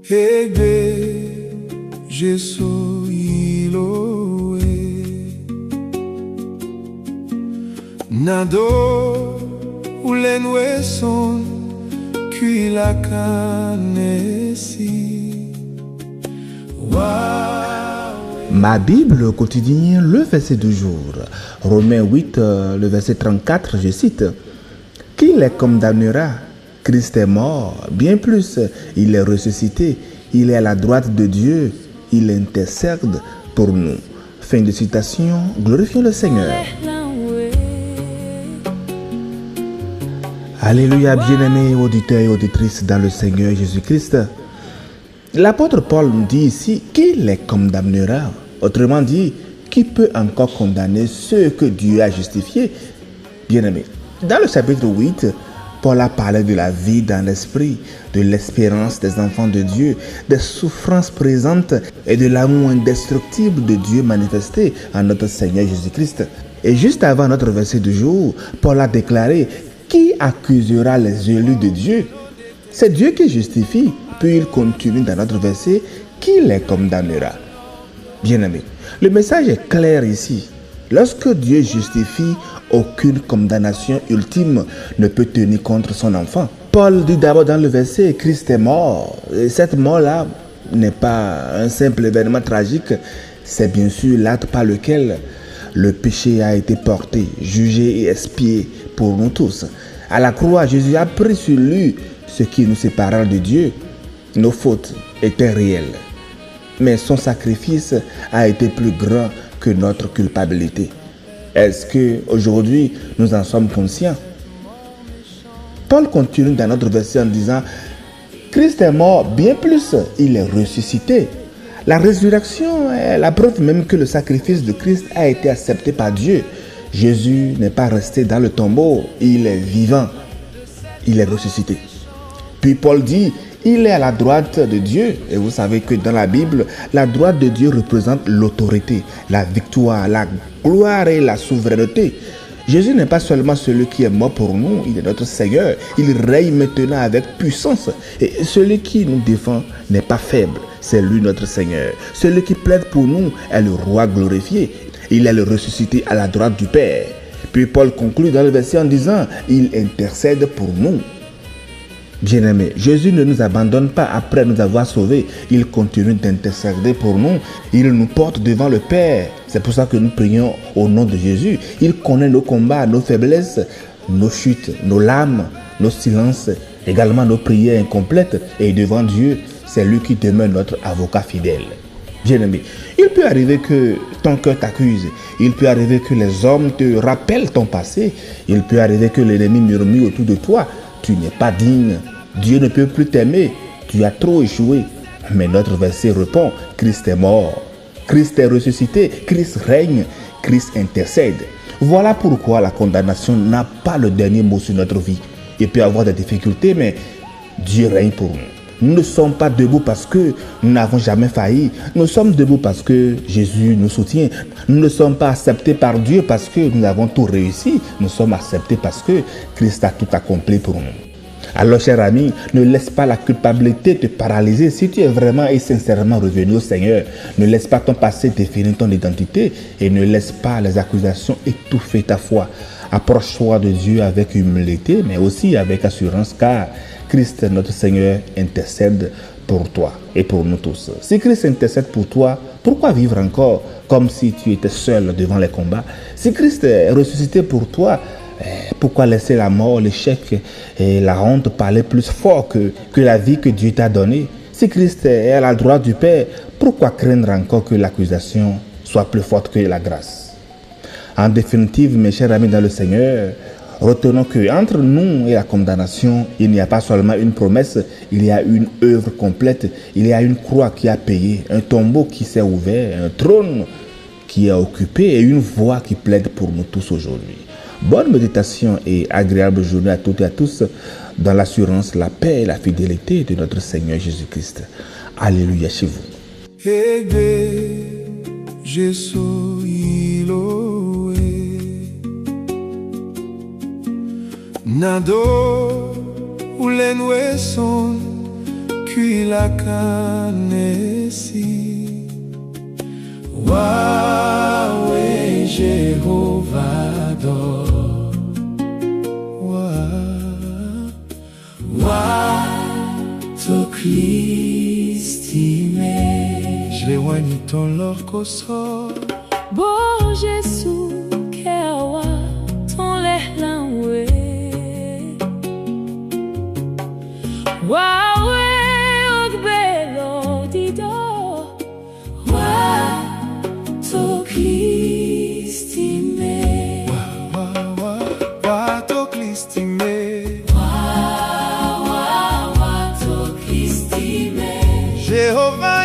Ebe Jesu iloe Nado ulenwe son Kuila kanesi Ma Bible au quotidien, le verset du jour. Romains 8, le verset 34, je cite. Qui les condamnera? Christ est mort, bien plus, il est ressuscité, il est à la droite de Dieu, il intercède pour nous. Fin de citation, glorifions le Seigneur. Alléluia, bien-aimés auditeurs et auditrices dans le Seigneur Jésus-Christ. L'apôtre Paul nous dit ici, qui les condamnera? Autrement dit, qui peut encore condamner ceux que Dieu a justifiés? Bien-aimés, dans le chapitre 8, Paul a parlé de la vie dans l'esprit, de l'espérance des enfants de Dieu, des souffrances présentes et de l'amour indestructible de Dieu manifesté en notre Seigneur Jésus-Christ. Et juste avant notre verset du jour, Paul a déclaré, qui accusera les élus de Dieu? C'est Dieu qui justifie. Puis il continue dans notre verset, qui les condamnera? Bien-aimés, le message est clair ici. Lorsque Dieu justifie, aucune condamnation ultime ne peut tenir contre son enfant. Paul dit d'abord dans le verset, Christ est mort. Et cette mort-là n'est pas un simple événement tragique, c'est bien sûr l'acte par lequel le péché a été porté, jugé et expié pour nous tous. À la croix, Jésus a pris sur lui ce qui nous sépara de Dieu. Nos fautes étaient réelles, mais son sacrifice a été plus grand que notre culpabilité. Est-ce qu'aujourd'hui, nous en sommes conscients? Paul continue dans notre verset en disant, Christ est mort, bien plus, il est ressuscité. La résurrection est la preuve même que le sacrifice de Christ a été accepté par Dieu. Jésus n'est pas resté dans le tombeau, il est vivant, il est ressuscité. Puis Paul dit, il est à la droite de Dieu. Et vous savez que dans la Bible, la droite de Dieu représente l'autorité, la victoire, la gloire et la souveraineté. Jésus n'est pas seulement celui qui est mort pour nous, il est notre Seigneur. Il règne maintenant avec puissance. Et celui qui nous défend n'est pas faible, c'est lui notre Seigneur. Celui qui plaide pour nous est le roi glorifié. Il est le ressuscité à la droite du Père. Puis Paul conclut dans le verset en disant, il intercède pour nous. Bien-aimés, Jésus ne nous abandonne pas après nous avoir sauvés. Il continue d'intercéder pour nous. Il nous porte devant le Père. C'est pour ça que nous prions au nom de Jésus. Il connaît nos combats, nos faiblesses, nos chutes, nos larmes, nos silences, également nos prières incomplètes. Et devant Dieu, c'est lui qui demeure notre avocat fidèle. Bien-aimé, il peut arriver que ton cœur t'accuse. Il peut arriver que les hommes te rappellent ton passé. Il peut arriver que l'ennemi murmure autour de toi. Tu n'es pas digne. Dieu ne peut plus t'aimer. Tu as trop échoué. Mais notre verset répond, Christ est mort. Christ est ressuscité. Christ règne. Christ intercède. Voilà pourquoi la condamnation n'a pas le dernier mot sur notre vie. Il peut y avoir des difficultés, mais Dieu règne pour nous. Nous ne sommes pas debout parce que nous n'avons jamais failli. Nous sommes debout parce que Jésus nous soutient. Nous ne sommes pas acceptés par Dieu parce que nous avons tout réussi. Nous sommes acceptés parce que Christ a tout accompli pour nous. Alors, cher ami, ne laisse pas la culpabilité te paralyser. Si tu es vraiment et sincèrement revenu au Seigneur, ne laisse pas ton passé définir ton identité et ne laisse pas les accusations étouffer ta foi. Approche-toi de Dieu avec humilité, mais aussi avec assurance, car Christ, notre Seigneur, intercède pour toi et pour nous tous. Si Christ intercède pour toi, pourquoi vivre encore comme si tu étais seul devant les combats? Si Christ est ressuscité pour toi, pourquoi laisser la mort, l'échec et la honte parler plus fort que la vie que Dieu t'a donnée? Si Christ est à la droite du Père, pourquoi craindre encore que l'accusation soit plus forte que la grâce? En définitive, mes chers amis dans le Seigneur, retenons qu'entre nous et la condamnation, il n'y a pas seulement une promesse, il y a une œuvre complète, il y a une croix qui a payé, un tombeau qui s'est ouvert, un trône qui est occupé et une voix qui plaide pour nous tous aujourd'hui. Bonne méditation et agréable journée à toutes et à tous dans l'assurance, la paix et la fidélité de notre Seigneur Jésus-Christ. Alléluia chez vous. Nado ulenwe son Kui la kanesi Wawe Jehovah do Wa to Christi me J'éloigne ton lorcoso Bon Jésus kewa ton lehlanwe Wawe ogbelo dido Wa to Christi me Wa to Christi me Wa to Christi me Jehovah